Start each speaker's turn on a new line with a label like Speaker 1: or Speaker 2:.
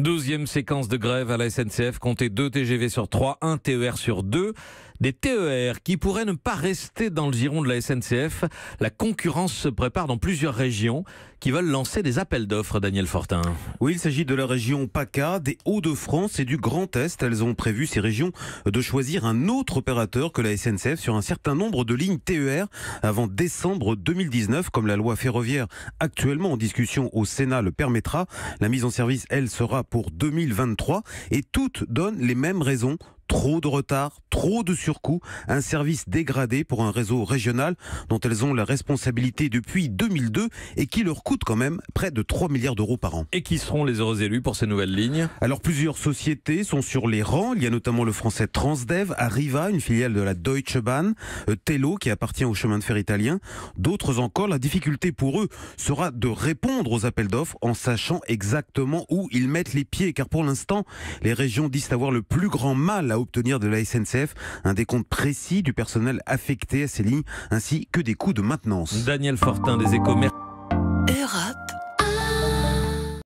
Speaker 1: 12e séquence de grève à la SNCF, comptez 2 TGV sur 3, 1 TER sur 2. Des TER qui pourraient ne pas rester dans le giron de la SNCF. La concurrence se prépare dans plusieurs régions qui veulent lancer des appels d'offres, Daniel Fortin.
Speaker 2: Oui, il s'agit de la région PACA, des Hauts-de-France et du Grand Est. Elles ont prévu, ces régions, de choisir un autre opérateur que la SNCF sur un certain nombre de lignes TER avant décembre 2019, comme la loi ferroviaire actuellement en discussion au Sénat le permettra. La mise en service, elle, sera pour 2023 et toutes donnent les mêmes raisons. Trop de retard, trop de surcoûts, un service dégradé pour un réseau régional dont elles ont la responsabilité depuis 2002 et qui leur coûte quand même près de 3 milliards d'euros par an.
Speaker 1: Et qui seront les heureux élus pour ces nouvelles lignes?
Speaker 2: Alors plusieurs sociétés sont sur les rangs. Il y a notamment le français Transdev, Arriva, une filiale de la Deutsche Bahn, Tello qui appartient au chemin de fer italien. D'autres encore, la difficulté pour eux sera de répondre aux appels d'offres en sachant exactement où ils mettent les pieds. Car pour l'instant, les régions disent avoir le plus grand mal à obtenir de la SNCF un décompte précis du personnel affecté à ces lignes ainsi que des coûts de maintenance.
Speaker 1: Daniel Fortin des Échos.